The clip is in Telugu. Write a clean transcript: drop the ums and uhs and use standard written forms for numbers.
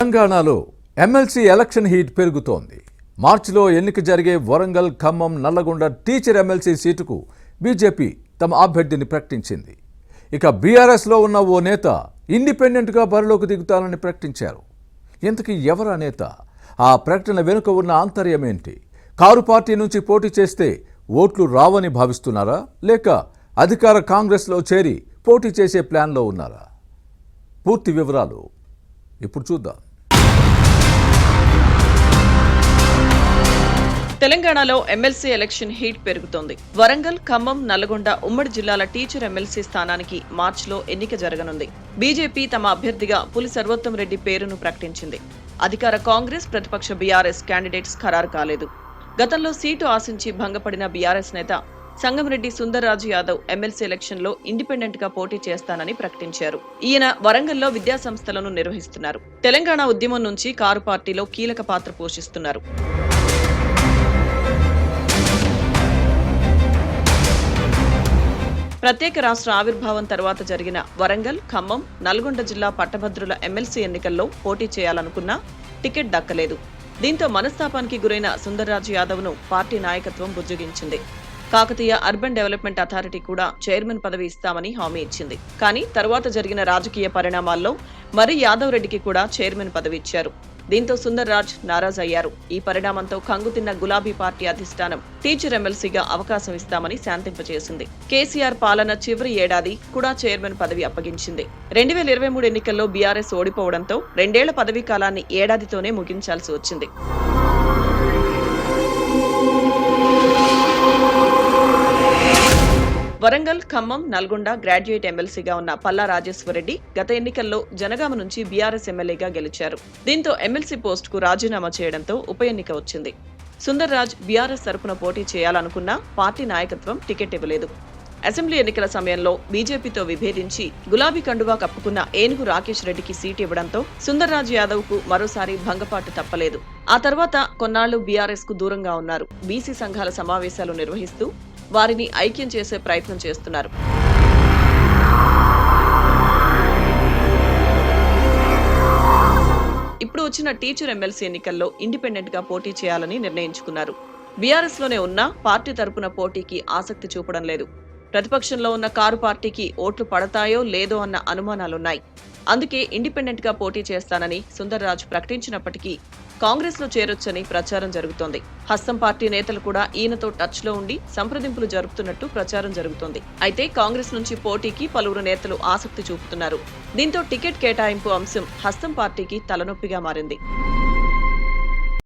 తెలంగాణలో ఎమ్మెల్సీ ఎలక్షన్ హీట్ పెరుగుతోంది. మార్చిలో ఎన్నిక జరిగే వరంగల్, ఖమ్మం, నల్లగొండ టీచర్ ఎమ్మెల్సీ సీటుకు బీజేపీ తమ అభ్యర్థిని ప్రకటించింది. ఇక బీఆర్ఎస్లో ఉన్న ఓ నేత ఇండిపెండెంట్గా బరిలోకి దిగుతానని ప్రకటించారు. ఇంతకీ ఎవరా నేత? ఆ ప్రకటన వెనుక ఉన్న ఆంతర్యం ఏంటి? కారు పార్టీ నుంచి పోటీ చేస్తే ఓట్లు రావని భావిస్తున్నారా, లేక అధికార కాంగ్రెస్లో చేరి పోటీ చేసే ప్లాన్లో ఉన్నారా? పూర్తి వివరాలు ఇప్పుడు చూద్దాం. తెలంగాణలో ఎమ్మెల్సీ ఎలక్షన్ హీట్ పెరుగుతోంది. వరంగల్, ఖమ్మం, నల్గొండ ఉమ్మడి జిల్లాల టీచర్ ఎమ్మెల్సీ స్థానానికి మార్చిలో ఎన్నిక జరగనుంది. బీజేపీ తమ అభ్యర్థిగా పులి సర్వోత్తం రెడ్డి పేరును ప్రకటించింది. అధికార కాంగ్రెస్, ప్రతిపక్ష బీఆర్ఎస్ క్యాండిడేట్స్ ఖరారు కాలేదు. గతంలో సీటు ఆశించి భంగపడిన బీఆర్ఎస్ నేత సంగంరెడ్డి సుందర్రాజు యాదవ్ ఎమ్మెల్సీ ఎలక్షన్ లో ఇండిపెండెంట్ గా పోటీ చేస్తానని ప్రకటించారు. ఈయన వరంగల్లో విద్యా సంస్థలను నిర్వహిస్తున్నారు. తెలంగాణ ఉద్యమం నుంచి కారు పార్టీలో కీలక పాత్ర పోషిస్తున్నారు. ప్రత్యేక రాష్ట్ర ఆవిర్భావం తర్వాత జరిగిన వరంగల్, ఖమ్మం, నల్గొండ జిల్లా పట్టభద్రుల ఎమ్మెల్సీ ఎన్నికల్లో పోటీ చేయాలనుకున్నా టికెట్ దక్కలేదు. దీంతో మనస్తాపానికి గురైన సుందర్రాజు యాదవ్ ను పార్టీ నాయకత్వం బుజ్జగించింది. కాకతీయ అర్బన్ డెవలప్మెంట్ అథారిటీ కూడా చైర్మన్ పదవి ఇస్తామని హామీ ఇచ్చింది. కానీ తర్వాత జరిగిన రాజకీయ పరిణామాల్లో మరి యాదవ్ రెడ్డికి కూడా చైర్మన్ పదవి ఇచ్చారు. దీంతో సుందర్రాజ్ నారాజయ్యారు. ఈ పరిణామంతో కంగుతిన్న గులాబీ పార్టీ అధిష్టానం టీచర్ ఎమ్మెల్సీగా అవకాశం ఇస్తామని శాంతింపజేసింది. కేసీఆర్ పాలన చివరి ఏడాది కూడా చైర్మన్ పదవి అప్పగించింది. 2023 ఎన్నికల్లో బీఆర్ఎస్ ఓడిపోవడంతో 2 ఏళ్ల పదవీ కాలాన్ని ఏడాదితోనే ముగించాల్సి వచ్చింది. వరంగల్, ఖమ్మం, నల్గొండ గ్రాడ్యుయేట్ ఎమ్మెల్సీగా ఉన్న పల్లా రాజేశ్వరరెడ్డి గత ఎన్నికల్లో జనగామ నుంచి బీఆర్ఎస్ ఎమ్మెల్యేగా గెలిచారు. దీంతో ఎమ్మెల్సీ పోస్టుకు రాజీనామా చేయడంతో ఉప ఎన్నిక వచ్చింది. సుందర్రాజ్ బీఆర్ఎస్ తరపున పోటీ చేయాలనుకున్నా పార్టీ నాయకత్వం టికెట్ ఇవ్వలేదు. అసెంబ్లీ ఎన్నికల సమయంలో బీజేపీతో విభేదించి గులాబీ కండువా కప్పుకున్న ఏనుగు రాకేష్ రెడ్డికి సీటు ఇవ్వడంతో సుందర్రాజ్ యాదవ్ కు మరోసారి భంగపాటు తప్పలేదు. ఆ తర్వాత కొన్నాళ్లు బీఆర్ఎస్ కు దూరంగా ఉన్నారు. బీసీ సంఘాల సమావేశాలు నిర్వహిస్తూ వారిని ఐక్యం చేసే ప్రయత్నం చేస్తున్నారు. ఇప్పుడు వచ్చిన టీచర్ ఎమ్మెల్సీ ఎన్నికల్లో ఇండిపెండెంట్ గా పోటీ చేయాలని నిర్ణయించుకున్నారు. బీఆర్ఎస్ లోనే ఉన్నా పార్టీ తరపున పోటీకి ఆసక్తి చూపడం లేదు. ప్రతిపక్షంలో ఉన్న కారు పార్టీకి ఓట్లు పడతాయో లేదో అన్న అనుమానాలున్నాయి. అందుకే ఇండిపెండెంట్ గా పోటీ చేస్తానని సుందర్రాజ్ ప్రకటించినప్పటికీ కాంగ్రెస్ లో చేరొచ్చని ప్రచారం జరుగుతోంది. హస్తం పార్టీ నేతలు కూడా ఈయనతో టచ్ లో ఉండి సంప్రదింపులు జరుపుతున్నట్టు ప్రచారం జరుగుతోంది. అయితే కాంగ్రెస్ నుంచి పోటీకి పలువురు నేతలు ఆసక్తి చూపుతున్నారు. దీంతో టికెట్ కేటాయింపు అంశం హస్తం పార్టీకి తలనొప్పిగా మారింది.